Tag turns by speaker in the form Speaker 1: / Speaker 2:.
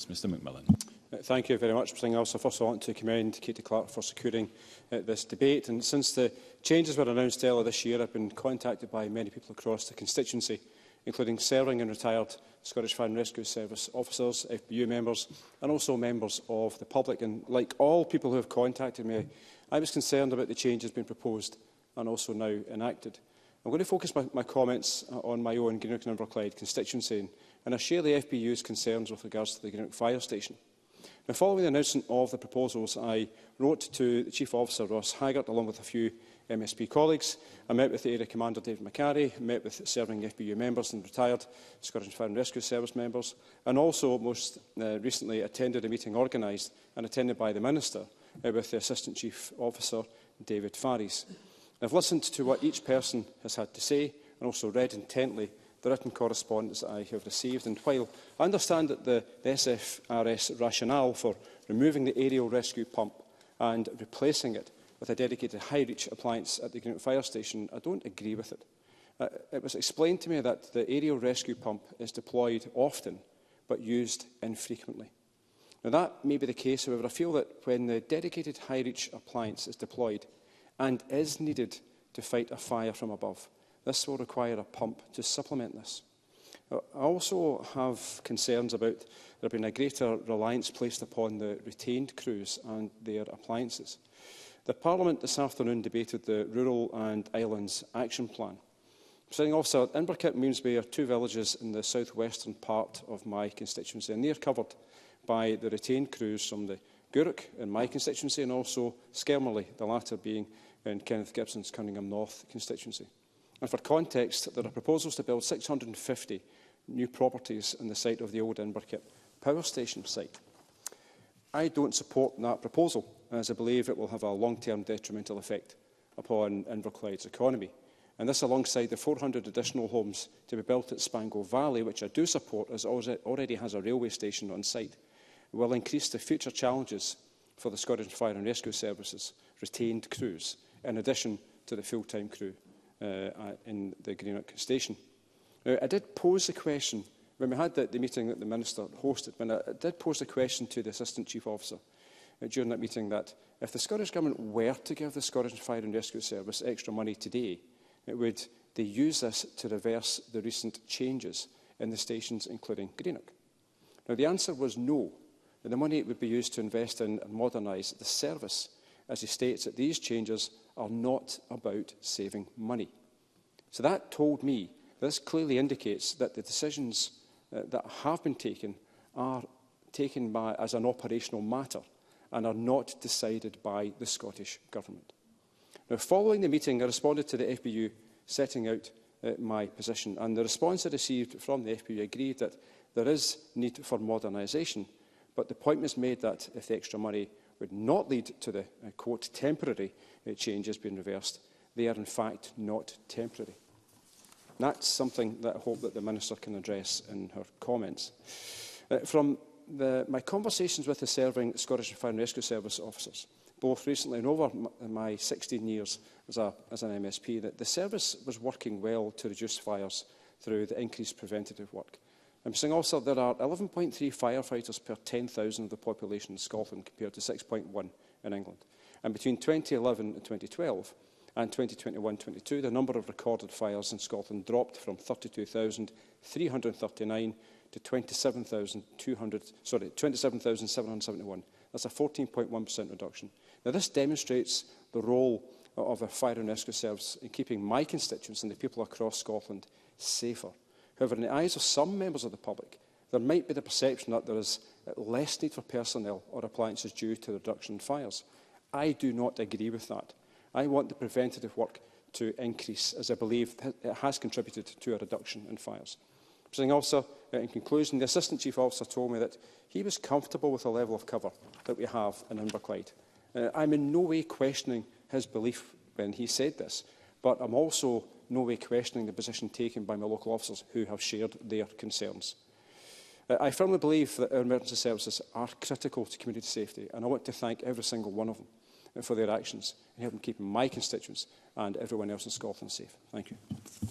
Speaker 1: Affairs. Mr Macmillan.
Speaker 2: Thank you very much, Presiding Officer. First, I want to commend Katie Clark for securing this debate. And since the changes were announced earlier this year, I've been contacted by many people across the constituency, including serving and retired Scottish Fire and Rescue Service officers, FBU members, and also members of the public. And like all people who have contacted me, I was concerned about the changes being proposed and also now enacted. I'm going to focus my comments on my own Greenock and Inverclyde constituency, and I share the FBU's concerns with regards to the Greenock Fire Station. Now, following the announcement of the proposals, I wrote to the Chief Officer, Ross Haggart, along with a few MSP colleagues. I met with the Area Commander, David McCarry, met with serving FBU members and retired Scottish Fire and Rescue Service members, and also most recently attended a meeting organised and attended by the Minister with the Assistant Chief Officer, David Farries. I've listened to what each person has had to say and also read intently the written correspondence that I have received. And while I understand that the SFRS rationale for removing the aerial rescue pump and replacing it with a dedicated high-reach appliance at the Greenock Fire Station, I don't agree with it. It was explained to me that the aerial rescue pump is deployed often but used infrequently. Now, that may be the case, however, I feel that when the dedicated high-reach appliance is deployed and is needed to fight a fire from above, this will require a pump to supplement this. I also have concerns about there being a greater reliance placed upon the retained crews and their appliances. The Parliament this afternoon debated the Rural and Islands Action Plan. Presiding Officer, Inverkip and Meamsbay are two villages in the south-western part of my constituency, and they are covered by the retained crews from the Greenock in my constituency and also Skelmerley, the latter being in Kenneth Gibson's Cunningham North constituency. And for context, there are proposals to build 650 new properties on the site of the old Inverkip Power Station site. I don't support that proposal, as I believe it will have a long-term detrimental effect upon Inverclyde's economy. And this, alongside the 400 additional homes to be built at Spango Valley, which I do support, as already has a railway station on site, will increase the future challenges for the Scottish Fire and Rescue Services retained crews, in addition to the full-time crew in the Greenock station. Now, I did pose the question, when we had the meeting that the Minister hosted, when I did pose the question to the Assistant Chief Officer during that meeting that if the Scottish Government were to give the Scottish Fire and Rescue Service extra money today, would they use this to reverse the recent changes in the stations, including Greenock? Now, the answer was no. The money would be used to invest in and modernise the service, as he states that these changes are not about saving money. So that told me, this clearly indicates that the decisions that have been taken are taken as an operational matter and are not decided by the Scottish Government. Now, following the meeting, I responded to the FBU setting out my position, and the response I received from the FBU agreed that there is need for modernisation, but the point was made that if the extra money would not lead to the, quote, temporary changes being reversed, they are in fact not temporary. And that's something that I hope that the Minister can address in her comments. From my conversations with the serving Scottish Fire and Rescue Service officers, both recently and over my 16 years as an MSP, that the service was working well to reduce fires through the increased preventative work. I'm saying also there are 11.3 firefighters per 10,000 of the population in Scotland compared to 6.1 in England. And between 2011 and 2012 and 2021-22, the number of recorded fires in Scotland dropped from 32,339 to 27,771. That's a 14.1% reduction. Now, this demonstrates the role of a fire and rescue service in keeping my constituents and the people across Scotland safer. However, in the eyes of some members of the public, there might be the perception that there is less need for personnel or appliances due to the reduction in fires. I do not agree with that. I want the preventative work to increase, as I believe it has contributed to a reduction in fires. Presiding Officer, in conclusion, the Assistant Chief Officer told me that he was comfortable with the level of cover that we have in Inverclyde. I'm in no way questioning his belief when he said this, but I'm also no way questioning the position taken by my local officers who have shared their concerns. I firmly believe that our emergency services are critical to community safety, and I want to thank every single one of them for their actions in helping keep my constituents and everyone else in Scotland safe. Thank you.